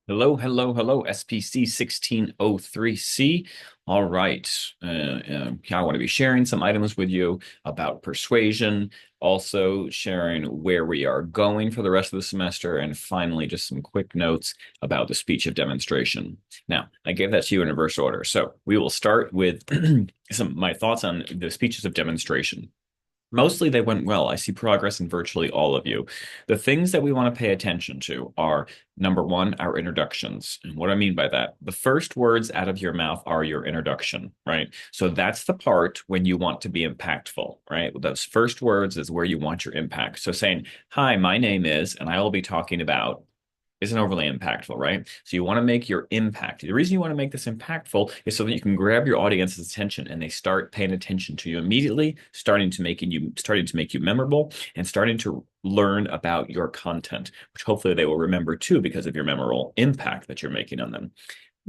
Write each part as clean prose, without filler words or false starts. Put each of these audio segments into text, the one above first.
Hello, hello, hello, SPC 1603C. All right. I want to be sharing some items with you about persuasion, also sharing where we are going for the rest of the semester, and finally, just some quick notes about the speech of demonstration. Now, I gave that to you in reverse order. So we will start with some my thoughts on the speeches of demonstration. Mostly they went well. I see progress in virtually all of you. The things that we want to pay attention to are number one, our introductions. And what I mean by that, the first words out of your mouth are your introduction, right? So that's the part when you want to be impactful, right? Those first words is where you want your impact. So saying, "Hi, my name is," and I will be talking about isn't overly impactful, right? So you want to make your impact. The reason you want to make this impactful is so that you can grab your audience's attention and they start paying attention to you immediately, starting to make you memorable and starting to learn about your content, which hopefully they will remember too because of your memorable impact that you're making on them.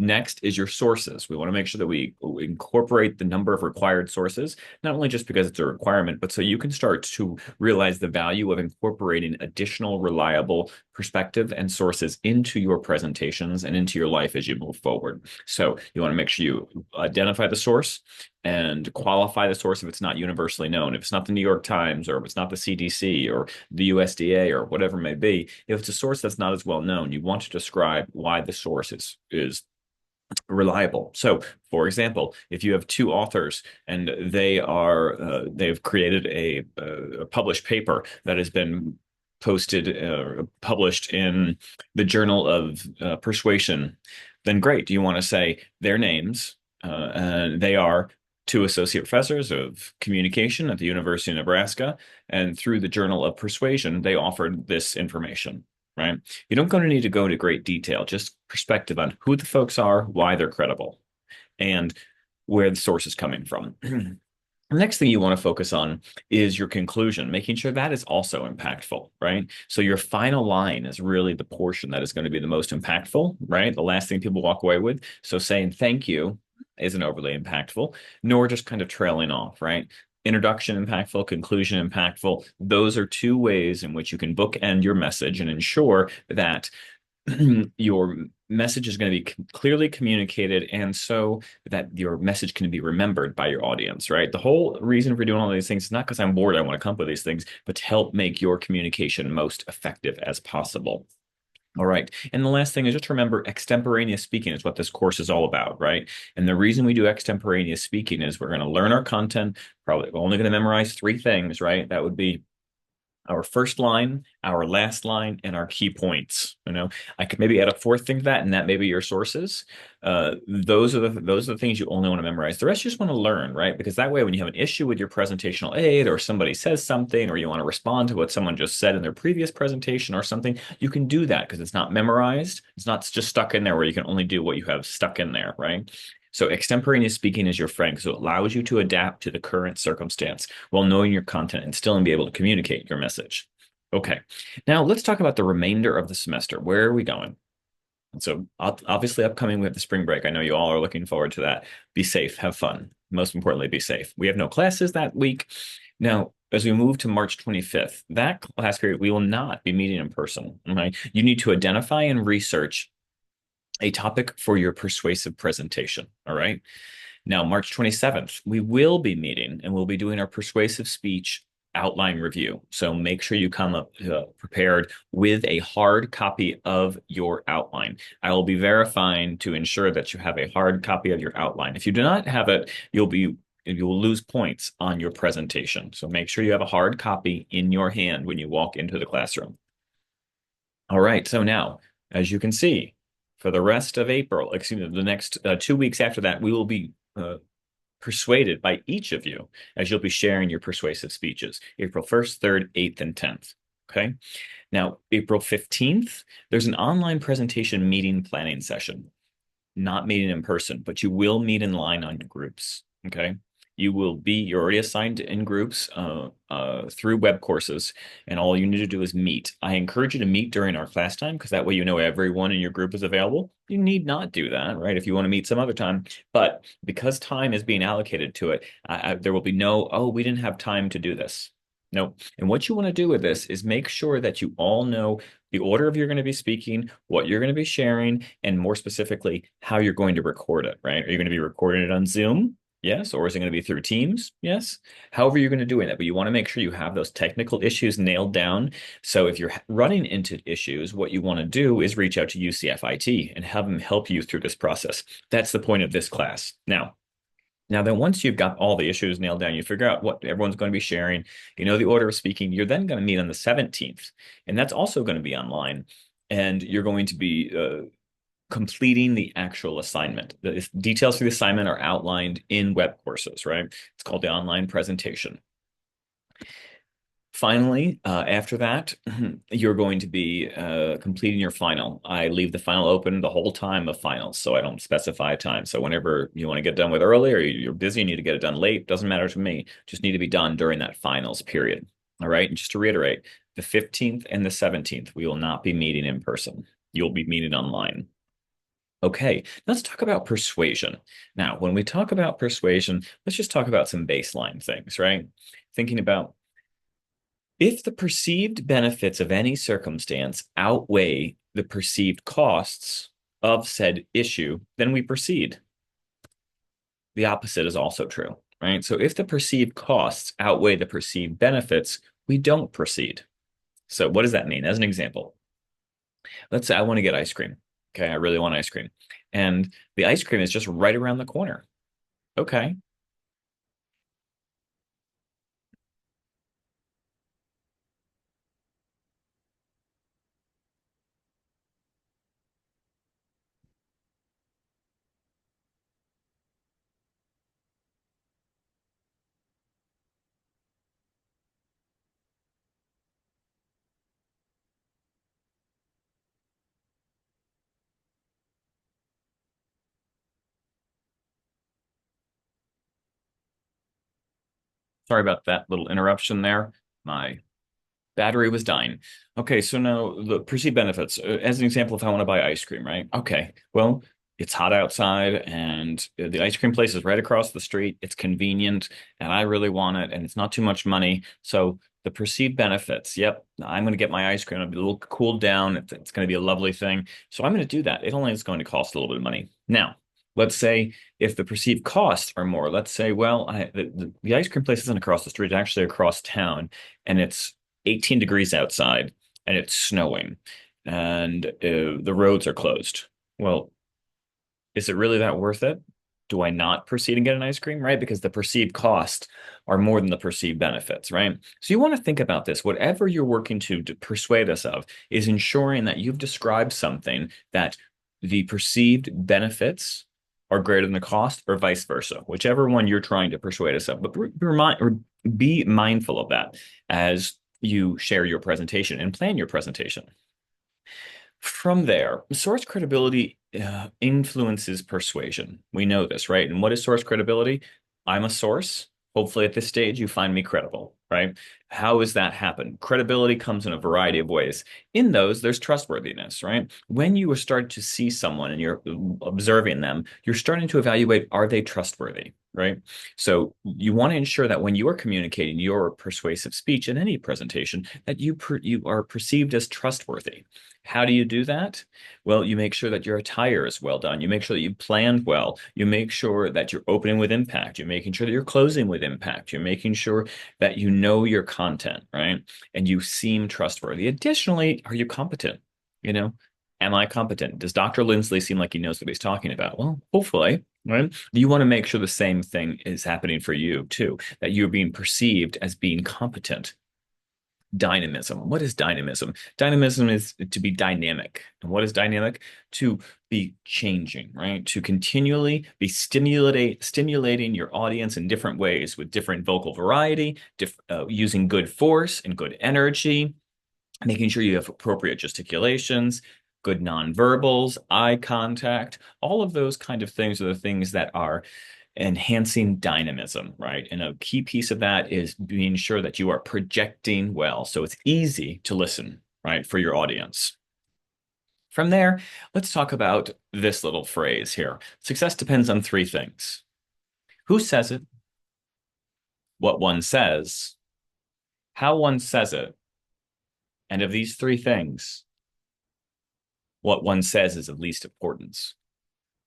Next is your sources. We want to make sure that we incorporate the number of required sources, not only just because it's a requirement, but so you can start to realize the value of incorporating additional reliable perspective and sources into your presentations and into your life as you move forward. So you want to make sure you identify the source and qualify the source if it's not universally known. If it's not the New York Times or if it's not the CDC or the USDA or whatever it may be, if it's a source that's not as well known, you want to describe why the source is reliable. So, for example, if you have two authors and they've created a published paper that has been published in the Journal of Persuasion, then great. You want to say their names, and they are two associate professors of communication at the University of Nebraska, and through the Journal of Persuasion, they offered this information, right? You don't going to need to go into great detail, just perspective on who the folks are, why they're credible, and where the source is coming from. The next thing you want to focus on is your conclusion, making sure that is also impactful, right? So your final line is really the portion that is going to be the most impactful, right? The last thing people walk away with. So saying thank you isn't overly impactful, nor just kind of trailing off, right? Introduction impactful, conclusion impactful. Those are two ways in which you can bookend your message and ensure that your message is going to be clearly communicated and so that your message can be remembered by your audience, right? The whole reason for doing all these things is not because I'm bored, I want to come up with these things, but to help make your communication most effective as possible. All right. And the last thing is just remember extemporaneous speaking is what this course is all about, right? And the reason we do extemporaneous speaking is we're going to learn our content, probably only going to memorize three things, right? That would be our first line, our last line, and our key points. I could maybe add a fourth thing to that, and that may be your sources. Those are the things you only want to memorize. The rest you just want to learn, right? Because that way, when you have an issue with your presentational aid, or somebody says something, or you want to respond to what someone just said in their previous presentation or something, you can do that because it's not memorized. It's not just stuck in there where you can only do what you have stuck in there, right? So extemporaneous speaking is your friend, so it allows you to adapt to the current circumstance while knowing your content and still be able to communicate your message. Okay, now let's talk about the remainder of the semester. Where are we going? So obviously upcoming, we have the spring break. I know you all are looking forward to that. Be safe, have fun. Most importantly, be safe. We have no classes that week. Now, as we move to March 25th, that class period, we will not be meeting in person. Okay? You need to identify and research a topic for your persuasive presentation. All right. Now, March 27th, we will be meeting and we'll be doing our persuasive speech outline review. So make sure you come up prepared with a hard copy of your outline. I will be verifying to ensure that you have a hard copy of your outline. If you do not have it, you will lose points on your presentation. So make sure you have a hard copy in your hand when you walk into the classroom. All right. So now, as you can see, for the rest of April, excuse me, the next 2 weeks after that, we will be persuaded by each of you as you'll be sharing your persuasive speeches, April 1st, 3rd, 8th, and 10th. Okay. Now, April 15th, there's an online presentation meeting planning session, not meeting in person, but you will meet in line on your groups. Okay. You're already assigned in groups through web courses, and all you need to do is meet. I encourage you to meet during our class time because that way you know everyone in your group is available. You need not do that, right? If you want to meet some other time, but because time is being allocated to it, there will be no, oh, we didn't have time to do this. No. And what you want to do with this is make sure that you all know the order of you're going to be speaking, what you're going to be sharing, and more specifically, how you're going to record it, right? Are you going to be recording it on Zoom? Yes. Or is it going to be through Teams? Yes. However, you're going to do it, but you want to make sure you have those technical issues nailed down. So if you're running into issues, what you want to do is reach out to UCFIT and have them help you through this process. That's the point of this class. Now, then once you've got all the issues nailed down, you figure out what everyone's going to be sharing, you know the order of speaking, you're then going to meet on the 17th. And that's also going to be online. And you're going to be completing the actual assignment. The details for the assignment are outlined in web courses, right? It's called the online presentation. Finally, after that, you're going to be completing your final. I leave the final open the whole time of finals, so I don't specify a time. So whenever you want to get done with early or you're busy and need to get it done late, doesn't matter to me. Just need to be done during that finals period. All right. And just to reiterate, the 15th and the 17th, we will not be meeting in person. You'll be meeting online. Okay, let's talk about persuasion. Now, when we talk about persuasion, let's just talk about some baseline things, right? Thinking about if the perceived benefits of any circumstance outweigh the perceived costs of said issue, then we proceed. The opposite is also true, right? So if the perceived costs outweigh the perceived benefits, we don't proceed. So what does that mean? As an example, let's say I want to get ice cream. Okay, I really want ice cream. And the ice cream is just right around the corner. Okay, sorry about that little interruption there. My battery was dying. Okay, so now the perceived benefits. As an example, if I want to buy ice cream, right? Okay, well, it's hot outside and the ice cream place is right across the street. It's convenient and I really want it and it's not too much money. So the perceived benefits, yep, I'm going to get my ice cream. It'll be a little cooled down. It's going to be a lovely thing. So I'm going to do that. It only is going to cost a little bit of money. Now, let's say if the perceived costs are more, let's say, well, the ice cream place isn't across the street, it's actually across town, and it's 18 degrees outside and it's snowing and the roads are closed. Well, is it really that worth it? Do I not proceed and get an ice cream, right? Because the perceived costs are more than the perceived benefits, right? So you want to think about this. Whatever you're working to persuade us of is ensuring that you've described something that the perceived benefits are greater than the cost or vice versa, whichever one you're trying to persuade us of. But be mindful of that as you share your presentation and plan your presentation. From there, source credibility influences persuasion. We know this, right? And what is source credibility? I'm a source. Hopefully, at this stage, you find me credible, right? How does that happen? Credibility comes in a variety of ways. In those, there's trustworthiness, right? When you are starting to see someone and you're observing them, you're starting to evaluate, are they trustworthy, right? So you want to ensure that when you are communicating your persuasive speech in any presentation, that you are perceived as trustworthy. How do you do that? Well, you make sure that your attire is well done. You make sure that you planned well. You make sure that you're opening with impact. You're making sure that you're closing with impact. You're making sure that you know your content, right? And you seem trustworthy. Additionally, are you competent? You know, am I competent? Does Dr. Lindsley seem like he knows what he's talking about? Well, hopefully, right? You want to make sure the same thing is happening for you too, that you're being perceived as being competent. Dynamism. What is dynamism? Dynamism is to be dynamic. And what is dynamic? To be changing, right? To continually be stimulating your audience in different ways with different vocal variety, using good force and good energy, making sure you have appropriate gesticulations, good nonverbals, eye contact. All of those kind of things are the things that are enhancing dynamism, right? And a key piece of that is being sure that you are projecting well. So it's easy to listen, right, for your audience. From there, let's talk about this little phrase here. Success depends on three things: who says it, what one says, how one says it, and of these three things, what one says is of least importance.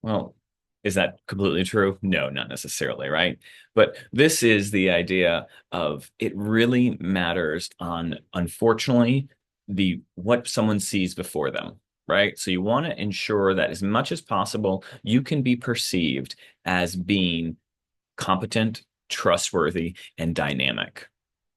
Well, is that completely true? No, not necessarily, right? But this is the idea of it really matters on, unfortunately, the what someone sees before them, right? So you want to ensure that as much as possible, you can be perceived as being competent, trustworthy, and dynamic,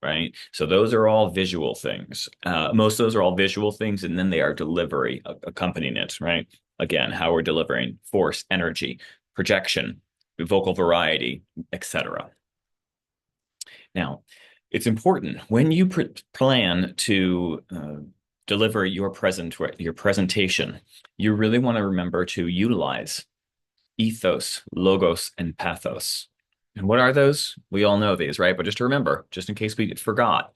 right? So those are all visual things. Most of those are all visual things, and then they are delivery accompanying it, right? Again, how we're delivering force, energy, projection, vocal variety, etc. Now, it's important when you plan to deliver your presentation, you really want to remember to utilize ethos, logos, and pathos. And what are those? We all know these, right? But just to remember, just in case we forgot,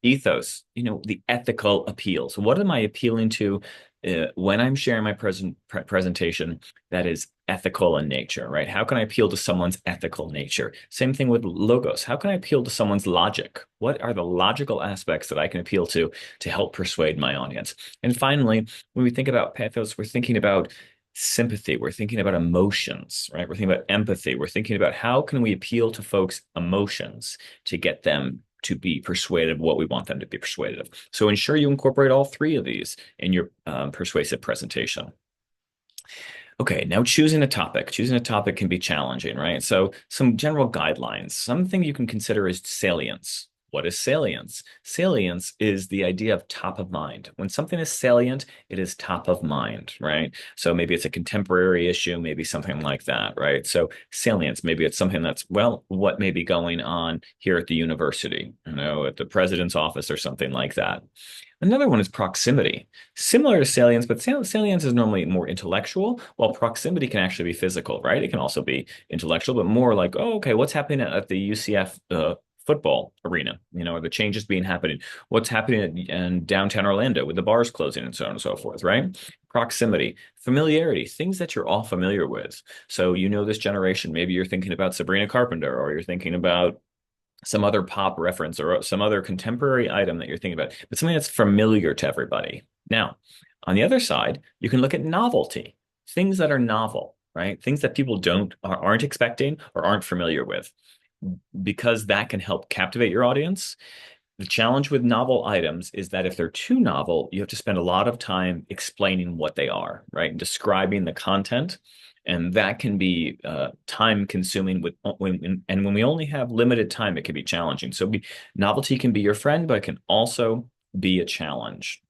ethos, the ethical appeal. So what am I appealing to when I'm sharing my presentation that is ethical in nature, right? How can I appeal to someone's ethical nature? Same thing with logos. How can I appeal to someone's logic? What are the logical aspects that I can appeal to help persuade my audience? And finally, when we think about pathos, we're thinking about sympathy. We're thinking about emotions, right? We're thinking about empathy. We're thinking about how can we appeal to folks' emotions to get them to be persuaded of what we want them to be persuaded of. So ensure you incorporate all three of these in your persuasive presentation. Okay, now choosing a topic. Choosing a topic can be challenging, right? So some general guidelines. Something you can consider is salience. What is salience? Salience is the idea of top of mind. When something is salient, it is top of mind, right? So maybe it's a contemporary issue, maybe something like that, right? So salience, maybe it's something that's, well, what may be going on here at the university, at the president's office or something like that. Another one is proximity. Similar to salience, but salience is normally more intellectual, while proximity can actually be physical, right? It can also be intellectual, but more like, oh, okay, what's happening at the UCF football arena? Are the changes being happening? What's happening in downtown Orlando with the bars closing and so on and so forth, right? Proximity, familiarity, things that you're all familiar with. So this generation, maybe you're thinking about Sabrina Carpenter, or you're thinking about some other pop reference or some other contemporary item that you're thinking about, but something that's familiar to everybody. Now, on the other side, you can look at novelty, things that are novel, right? Things that people aren't expecting or aren't familiar with, because that can help captivate your audience. The challenge with novel items is that if they're too novel, you have to spend a lot of time explaining what they are, right? And describing the content. And that can be time consuming when we only have limited time, it can be challenging. So novelty can be your friend, but it can also be a challenge.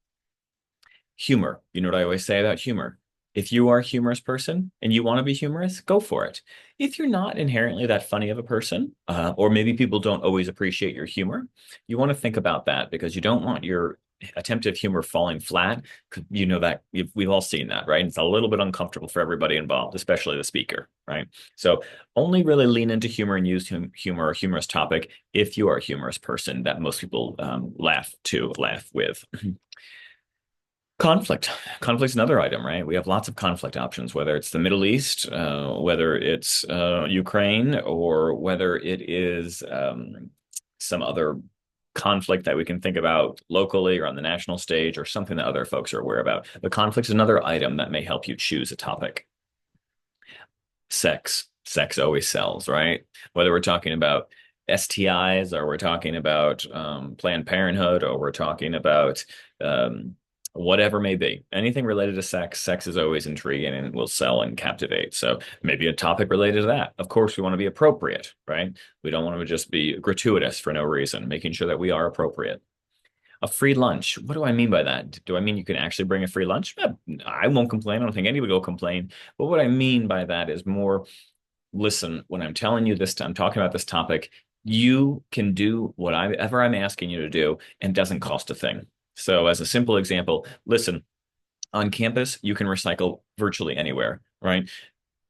Humor. You know what I always say about humor? If you are a humorous person and you want to be humorous, go for it. If you're not inherently that funny of a person, or maybe people don't always appreciate your humor, you want to think about that, because you don't want your attempt at humor falling flat. That we've all seen that, right? It's a little bit uncomfortable for everybody involved, especially the speaker, right? So only really lean into humor and use humor or humorous topic if you are a humorous person that most people laugh with. Conflict. Conflict's another item, right? We have lots of conflict options, whether it's the Middle East, whether it's Ukraine, or whether it is some other conflict that we can think about locally or on the national stage, or something that other folks are aware about. The conflict is another item that may help you choose a topic. Sex. Sex always sells, right? Whether we're talking about STIs, or we're talking about Planned Parenthood, or we're talking about whatever may be. Anything related to sex, sex is always intriguing and will sell and captivate. So maybe a topic related to that. Of course, we want to be appropriate, right? We don't want to just be gratuitous for no reason, making sure that we are appropriate. A free lunch. What do I mean by that? Do I mean you can actually bring a free lunch? I won't complain. I don't think anybody will complain. But what I mean by that is more, listen, when I'm telling you this, I'm talking about this topic, you can do whatever I'm asking you to do, and it doesn't cost a thing. So as a simple example, listen, on campus, you can recycle virtually anywhere, right?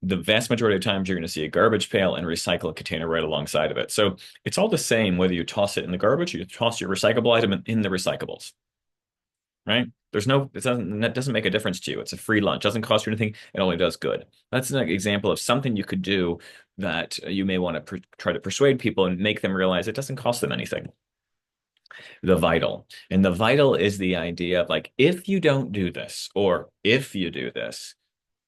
The vast majority of times you're going to see a garbage pail and recycle container right alongside of it. So it's all the same whether you toss it in the garbage or you toss your recyclable item in the recyclables, right? That doesn't make a difference to you. It's a free lunch. It doesn't cost you anything. It only does good. That's an example of something you could do that you may want to try to persuade people and make them realize it doesn't cost them anything. The vital. And the vital is the idea of like, if you don't do this, or if you do this,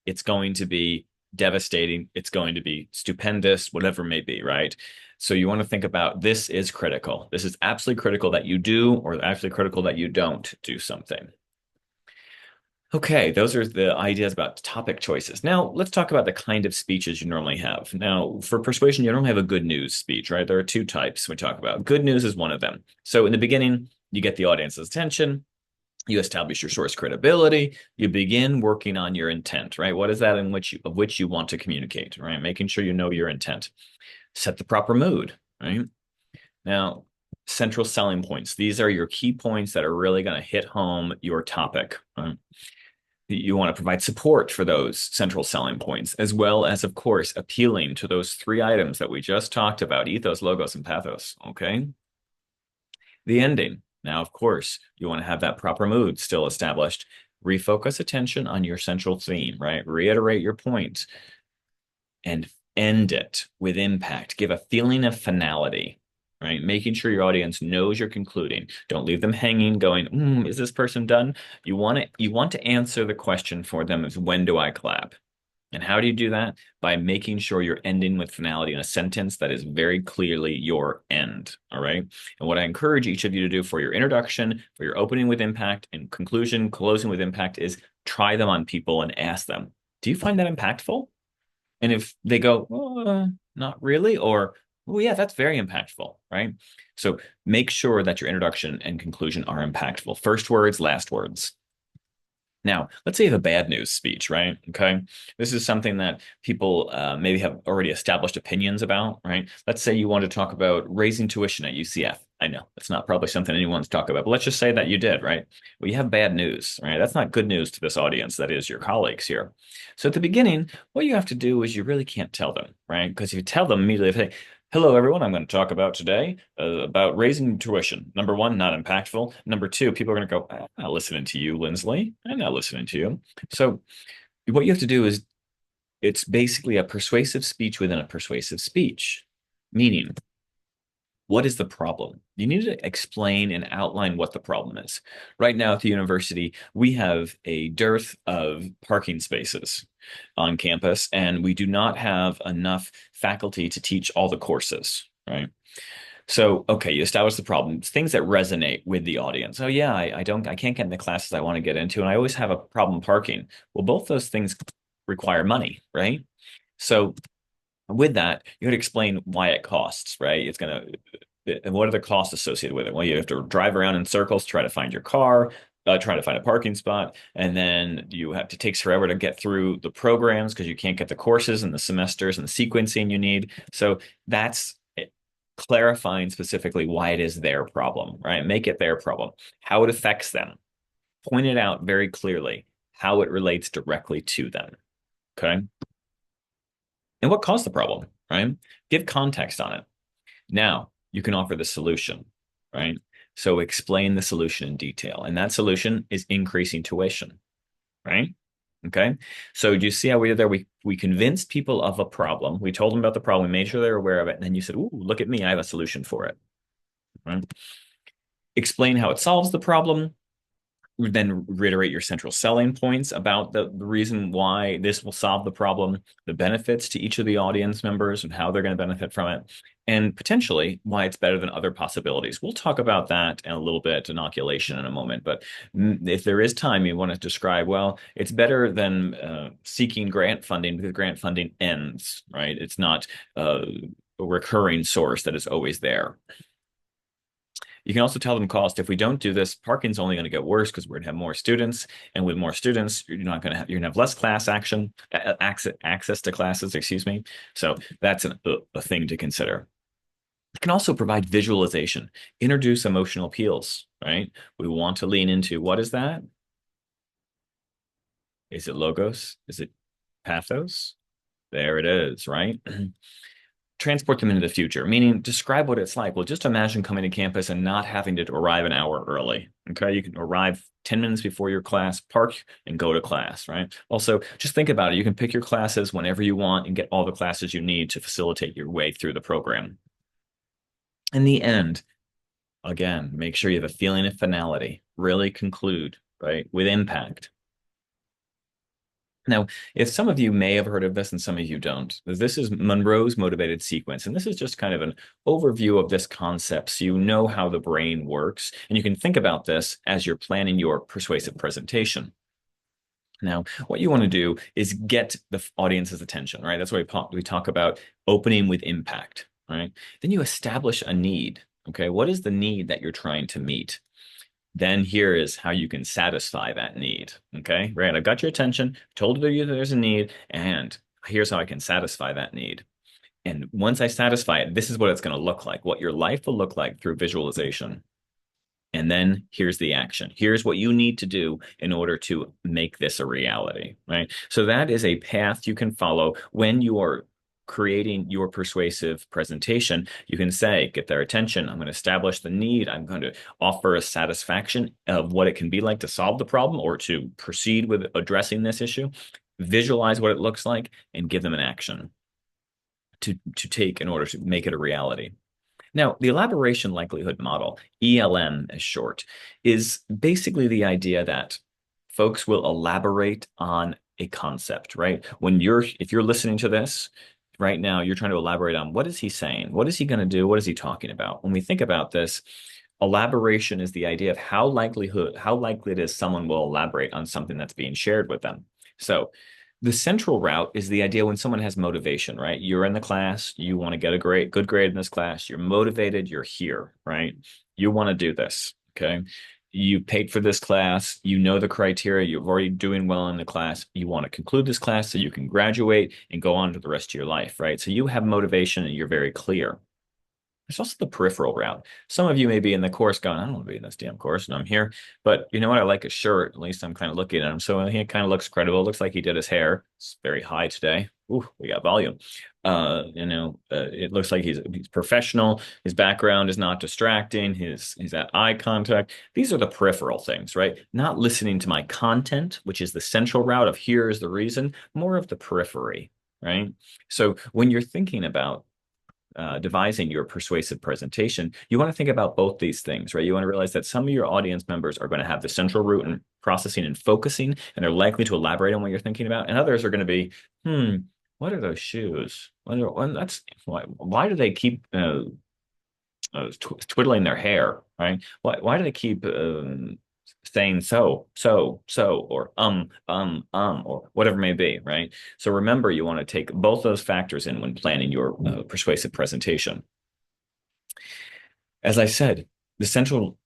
it's going to be devastating. It's going to be stupendous, whatever it may be, right? So you want to think about this is critical. This is absolutely critical that you do, or absolutely critical that you don't do something. Okay, those are the ideas about topic choices. Now, let's talk about the kind of speeches you normally have. Now, for persuasion, you don't have a good news speech, right? There are two types we talk about. Good news is one of them. So in the beginning, you get the audience's attention, you establish your source credibility, you begin working on your intent, right? What is that in which of which you want to communicate, right? Making sure you know your intent. Set the proper mood, right? Now, central selling points. These are your key points that are really going to hit home your topic, right? You want to provide support for those central selling points, as well as, of course, appealing to those three items that we just talked about, ethos, logos, and pathos. Okay. The ending. Now, of course, you want to have that proper mood still established. Refocus attention on your central theme, right? Reiterate your point and end it with impact. Give a feeling of finality, right? Making sure your audience knows you're concluding. Don't leave them hanging, going, is this person done? You want to answer the question for them is when do I clap? And how do you do that? By making sure you're ending with finality in a sentence that is very clearly your end. All right. And what I encourage each of you to do for your introduction, for your opening with impact, and conclusion, closing with impact is try them on people and ask them, do you find that impactful? And if they go, not really, or, oh, yeah, that's very impactful, right? So make sure that your introduction and conclusion are impactful. First words, last words. Now, let's say you have a bad news speech, right? Okay. This is something that people maybe have already established opinions about, right? Let's say you want to talk about raising tuition at UCF. I know it's not probably something anyone's talk about, but let's just say that you did, right? Well, you have bad news, right? That's not good news to this audience, that is your colleagues here. So at the beginning, what you have to do is you really can't tell them, right? Because if you tell them immediately, hey, hello, everyone. I'm going to talk about today about raising tuition. Number one, not impactful. Number two, people are going to go, I'm not listening to you, Lindsley. I'm not listening to you. So what you have to do is it's basically a persuasive speech within a persuasive speech, meaning what is the problem? You need to explain and outline what the problem is. Right now at the university, we have a dearth of parking spaces on campus, and we do not have enough faculty to teach all the courses, right? So, okay, you establish the problem, things that resonate with the audience. Oh yeah, I can't get in the classes I want to get into, and I always have a problem parking. Well, both those things require money, right? So with that, you would explain why it costs, right? And what are the costs associated with it? Well, you have to drive around in circles, try to find your car, try to find a parking spot, and then it takes forever to get through the programs because you can't get the courses and the semesters and the sequencing you need. So that's it, clarifying specifically why it is their problem, right? Make it their problem, how it affects them, point it out very clearly, how it relates directly to them. Okay. And what caused the problem, right? Give context on it. Now you can offer the solution, right? So explain the solution in detail. And that solution is increasing tuition, right? Okay. So do you see how we did there? We convinced people of a problem. We told them about the problem. We made sure they're aware of it. And then you said, ooh, look at me. I have a solution for it. Right? Explain how it solves the problem, then reiterate your central selling points about the reason why this will solve the problem, the benefits to each of the audience members and how they're going to benefit from it, and potentially why it's better than other possibilities. We'll talk about that in a little bit, inoculation in a moment, but if there is time, you want to describe, well, it's better than seeking grant funding because grant funding ends, right? It's not a recurring source that is always there. You can also tell them cost. If we don't do this, parking's only going to get worse because we're going to have more students, and with more students, you're going to have less class action access to classes. Excuse me. So that's a thing to consider. You can also provide visualization, introduce emotional appeals. Right? We want to lean into what is that? Is it logos? Is it pathos? There it is. Right? Transport them into the future, meaning describe what it's like. Well, just imagine coming to campus and not having to arrive an hour early. Okay. You can arrive 10 minutes before your class, park, and go to class, right? Also, just think about it. You can pick your classes whenever you want and get all the classes you need to facilitate your way through the program. In the end, Again, make sure you have a feeling of finality. Really conclude, right, with impact. Now, if some of you may have heard of this and some of you don't, this is Monroe's motivated sequence. And this is just kind of an overview of this concept so you know how the brain works. And you can think about this as you're planning your persuasive presentation. Now, what you want to do is get the audience's attention, right? That's why we talk about opening with impact, right? Then you establish a need. Okay, what is the need that you're trying to meet? Then here is how you can satisfy that need. Okay, right? I've got your attention, told you there's a need, and here's how I can satisfy that need. And once I satisfy it, this is what it's going to look like, what your life will look like through visualization. And then here's the action. Here's what you need to do in order to make this a reality, right? So that is a path you can follow when you are creating your persuasive presentation. You can say, get their attention. I'm going to establish the need. I'm going to offer a satisfaction of what it can be like to solve the problem or to proceed with addressing this issue. Visualize what it looks like and give them an action to take in order to make it a reality. Now, the elaboration likelihood model, ELM as short, is basically the idea that folks will elaborate on a concept, right? If you're listening to this right now, you're trying to elaborate on what is he saying? What is he going to do? What is he talking about? When we think about this, elaboration is the idea of how likely it is someone will elaborate on something that's being shared with them. So the central route is the idea when someone has motivation, right? You're in the class, you want to get a good grade in this class, you're motivated, you're here, right? You want to do this, okay? You paid for this class, you know the criteria, you're already doing well in the class, you want to conclude this class so you can graduate and go on to the rest of your life, right? So you have motivation and you're very clear. There's also the peripheral route. Some of you may be in the course going, I don't want to be in this damn course, and I'm here. But you know what? I like his shirt. At least I'm kind of looking at him. So he kind of looks credible. Looks like he did his hair. It's very high today. Ooh, we got volume. It looks like he's professional. His background is not distracting. He's at eye contact. These are the peripheral things, right? Not listening to my content, which is the central route of here is the reason, more of the periphery, right? So when you're thinking about devising your persuasive presentation, you want to think about both these things, right? You want to realize that some of your audience members are going to have the central route in processing and focusing, and they're likely to elaborate on what you're thinking about. And others are going to be, what are those shoes? Why do they keep twiddling their hair, right? Why do they keep saying or or whatever it may be, right? So remember, you want to take both those factors in when planning your persuasive presentation. As I said, the central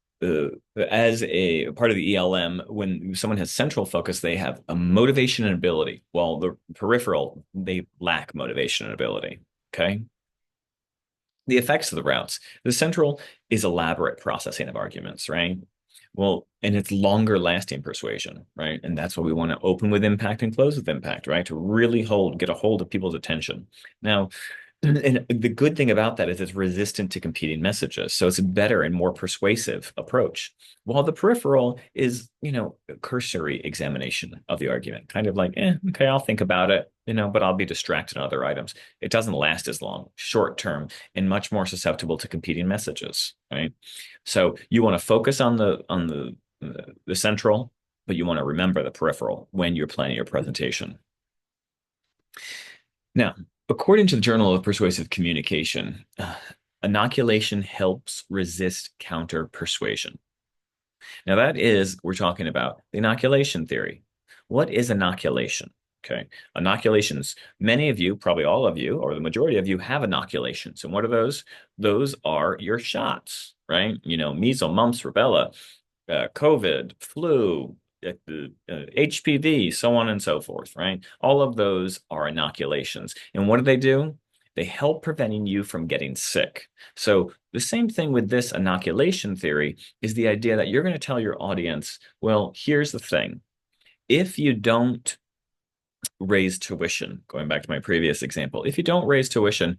as a part of the ELM, when someone has central focus, they have a motivation and ability, while the peripheral, they lack motivation and ability. Okay. The effects of the routes. The central is elaborate processing of arguments, right? Well, and it's longer lasting persuasion, right? And that's what we want to open with impact and close with impact, right? To really get a hold of people's attention. Now, and the good thing about that is it's resistant to competing messages. So it's a better and more persuasive approach. While the peripheral is, a cursory examination of the argument, kind of like, okay, I'll think about it, but I'll be distracted on other items. It doesn't last as long, short term, and much more susceptible to competing messages, right? So you want to focus on the central, but you want to remember the peripheral when you're planning your presentation. Now, according to the Journal of Persuasive Communication, inoculation helps resist counter persuasion. Now, we're talking about the inoculation theory. What is inoculation? Okay, inoculations, many of you, probably all of you, or the majority of you have inoculations. And what are those? Those are your shots, right? Measles, mumps, rubella, COVID, flu, HPV, so on and so forth, right? All of those are inoculations. And what do? They help preventing you from getting sick. So the same thing with this inoculation theory is the idea that you're going to tell your audience, well, here's the thing. If you don't raise tuition, going back to my previous example, if you don't raise tuition,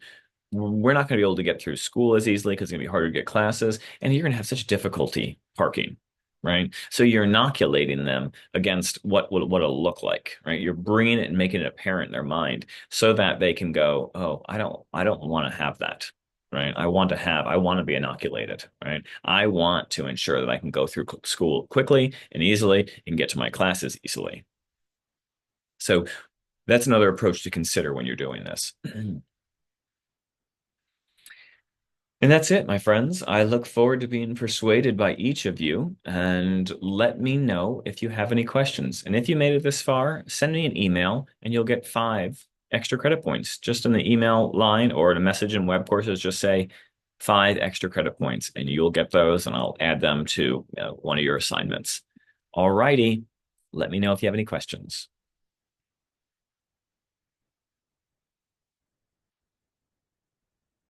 we're not going to be able to get through school as easily because it's going to be harder to get classes, and you're going to have such difficulty parking, right? So you're inoculating them against what it'll look like, right? You're bringing it and making it apparent in their mind so that they can go, oh, I don't want to have that. right? I want to be inoculated, right? I want to ensure that I can go through school quickly and easily and get to my classes easily. So that's another approach to consider when you're doing this. And that's it, my friends. I look forward to being persuaded by each of you, and let me know if you have any questions. And if you made it this far, send me an email and you'll get 5 extra credit points. Just in the email line or in a message in web courses, just say 5 extra credit points and you'll get those and I'll add them to one of your assignments. All righty. Let me know if you have any questions.